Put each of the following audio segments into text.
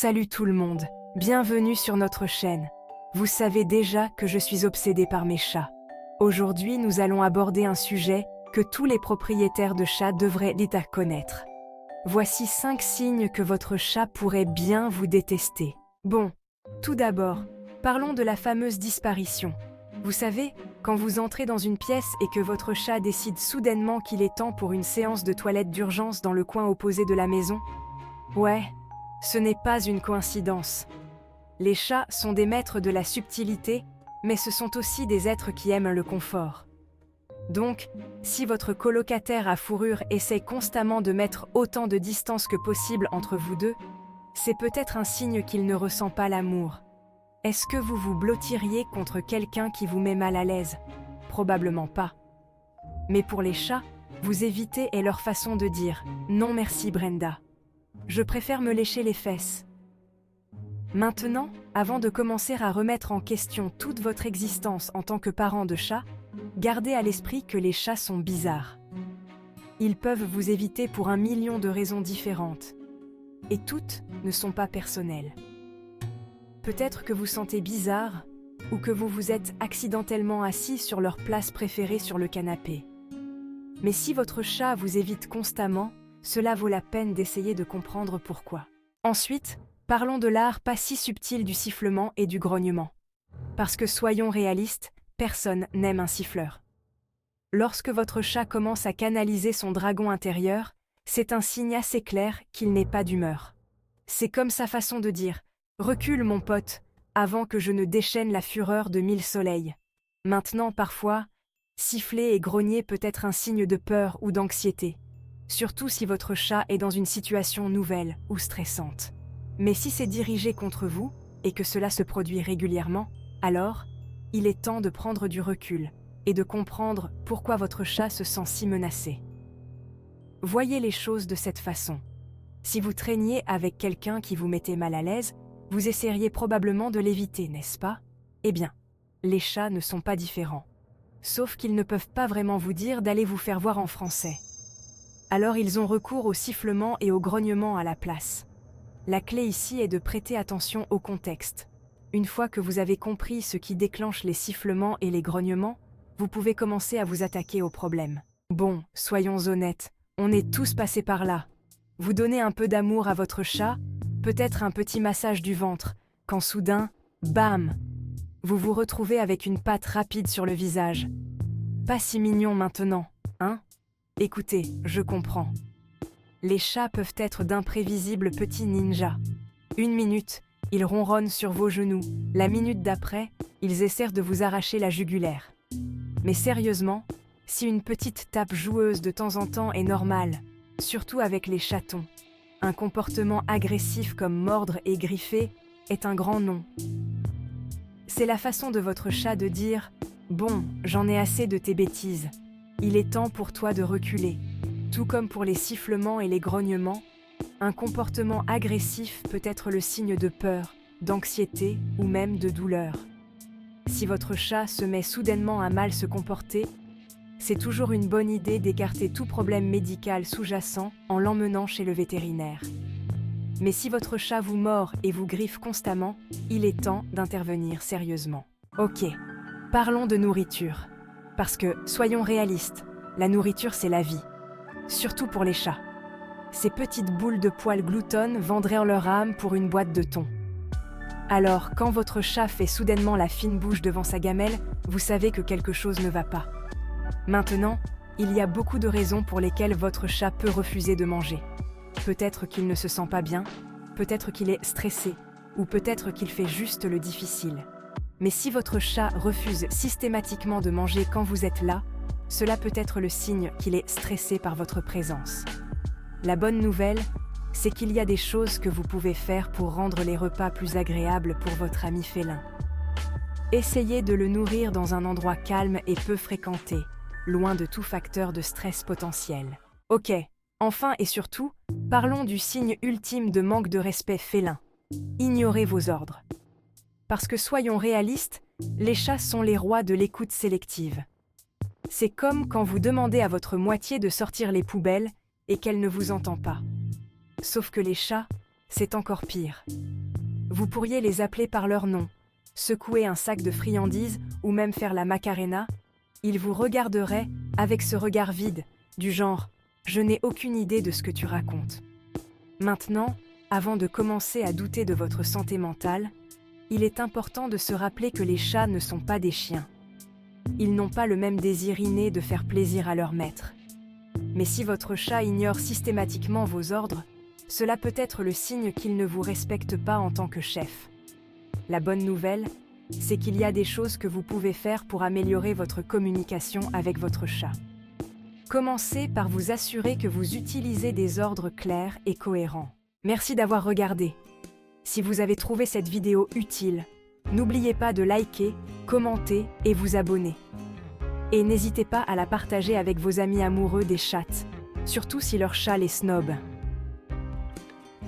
Salut tout le monde, bienvenue sur notre chaîne. Vous savez déjà que je suis obsédée par mes chats. Aujourd'hui, nous allons aborder un sujet que tous les propriétaires de chats devraient connaître. Voici 5 signes que votre chat pourrait bien vous détester. Bon, tout d'abord, parlons de la fameuse disparition. Vous savez, quand vous entrez dans une pièce et que votre chat décide soudainement qu'il est temps pour une séance de toilette d'urgence dans le coin opposé de la maison? Ouais, ce n'est pas une coïncidence. Les chats sont des maîtres de la subtilité, mais ce sont aussi des êtres qui aiment le confort. Donc, si votre colocataire à fourrure essaie constamment de mettre autant de distance que possible entre vous deux, c'est peut-être un signe qu'il ne ressent pas l'amour. Est-ce que vous vous blottiriez contre quelqu'un qui vous met mal à l'aise? Probablement pas. Mais pour les chats, vous évitez est leur façon de dire « Non merci Brenda. Je préfère me lécher les fesses ». Maintenant, avant de commencer à remettre en question toute votre existence en tant que parent de chat, gardez à l'esprit que les chats sont bizarres. Ils peuvent vous éviter pour 1 million de raisons différentes. Et toutes ne sont pas personnelles. Peut-être que vous sentez bizarre ou que vous vous êtes accidentellement assis sur leur place préférée sur le canapé. Mais si votre chat vous évite constamment, cela vaut la peine d'essayer de comprendre pourquoi. Ensuite, parlons de l'art pas si subtil du sifflement et du grognement. Parce que soyons réalistes, personne n'aime un siffleur. Lorsque votre chat commence à canaliser son dragon intérieur, c'est un signe assez clair qu'il n'est pas d'humeur. C'est comme sa façon de dire « Recule mon pote, avant que je ne déchaîne la fureur de 1000 soleils ». Maintenant, parfois, siffler et grogner peut être un signe de peur ou d'anxiété. Surtout si votre chat est dans une situation nouvelle ou stressante. Mais si c'est dirigé contre vous, et que cela se produit régulièrement, alors, il est temps de prendre du recul et de comprendre pourquoi votre chat se sent si menacé. Voyez les choses de cette façon. Si vous traîniez avec quelqu'un qui vous mettait mal à l'aise, vous essaieriez probablement de l'éviter, n'est-ce pas? Eh bien, les chats ne sont pas différents. Sauf qu'ils ne peuvent pas vraiment vous dire d'aller vous faire voir en français. Alors ils ont recours au sifflement et au grognement à la place. La clé ici est de prêter attention au contexte. Une fois que vous avez compris ce qui déclenche les sifflements et les grognements, vous pouvez commencer à vous attaquer au problème. Bon, soyons honnêtes, on est tous passés par là. Vous donnez un peu d'amour à votre chat, peut-être un petit massage du ventre, quand soudain, bam! Vous vous retrouvez avec une patte rapide sur le visage. Pas si mignon maintenant, hein? Écoutez, je comprends. Les chats peuvent être d'imprévisibles petits ninjas. 1 minute, ils ronronnent sur vos genoux. La minute d'après, ils essaient de vous arracher la jugulaire. Mais sérieusement, si une petite tape joueuse de temps en temps est normale, surtout avec les chatons, un comportement agressif comme mordre et griffer est un grand non. C'est la façon de votre chat de dire « Bon, j'en ai assez de tes bêtises. Il est temps pour toi de reculer ». Tout comme pour les sifflements et les grognements, un comportement agressif peut être le signe de peur, d'anxiété ou même de douleur. Si votre chat se met soudainement à mal se comporter, c'est toujours une bonne idée d'écarter tout problème médical sous-jacent en l'emmenant chez le vétérinaire. Mais si votre chat vous mord et vous griffe constamment, il est temps d'intervenir sérieusement. Ok, parlons de nourriture. Parce que, soyons réalistes, la nourriture c'est la vie. Surtout pour les chats. Ces petites boules de poils gloutonnent vendraient en leur âme pour une boîte de thon. Alors, quand votre chat fait soudainement la fine bouche devant sa gamelle, vous savez que quelque chose ne va pas. Maintenant, il y a beaucoup de raisons pour lesquelles votre chat peut refuser de manger. Peut-être qu'il ne se sent pas bien, peut-être qu'il est stressé, ou peut-être qu'il fait juste le difficile. Mais si votre chat refuse systématiquement de manger quand vous êtes là, cela peut être le signe qu'il est stressé par votre présence. La bonne nouvelle, c'est qu'il y a des choses que vous pouvez faire pour rendre les repas plus agréables pour votre ami félin. Essayez de le nourrir dans un endroit calme et peu fréquenté, loin de tout facteur de stress potentiel. Ok, enfin et surtout, parlons du signe ultime de manque de respect félin. Ignorez vos ordres. Parce que soyons réalistes, les chats sont les rois de l'écoute sélective. C'est comme quand vous demandez à votre moitié de sortir les poubelles et qu'elle ne vous entend pas. Sauf que les chats, c'est encore pire. Vous pourriez les appeler par leur nom, secouer un sac de friandises ou même faire la Macarena. Ils vous regarderaient avec ce regard vide, du genre « Je n'ai aucune idée de ce que tu racontes ». Maintenant, avant de commencer à douter de votre santé mentale, il est important de se rappeler que les chats ne sont pas des chiens. Ils n'ont pas le même désir inné de faire plaisir à leur maître. Mais si votre chat ignore systématiquement vos ordres, cela peut être le signe qu'il ne vous respecte pas en tant que chef. La bonne nouvelle, c'est qu'il y a des choses que vous pouvez faire pour améliorer votre communication avec votre chat. Commencez par vous assurer que vous utilisez des ordres clairs et cohérents. Merci d'avoir regardé. Si vous avez trouvé cette vidéo utile, n'oubliez pas de liker, commenter et vous abonner. Et n'hésitez pas à la partager avec vos amis amoureux des chats, surtout si leur chat les snob.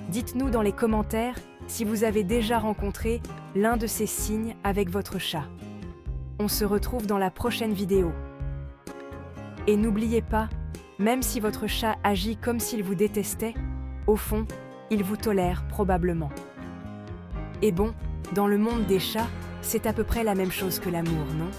Dites-nous dans les commentaires si vous avez déjà rencontré l'un de ces signes avec votre chat. On se retrouve dans la prochaine vidéo. Et n'oubliez pas, même si votre chat agit comme s'il vous détestait, au fond, il vous tolère probablement. Et bon, dans le monde des chats, c'est à peu près la même chose que l'amour, non ?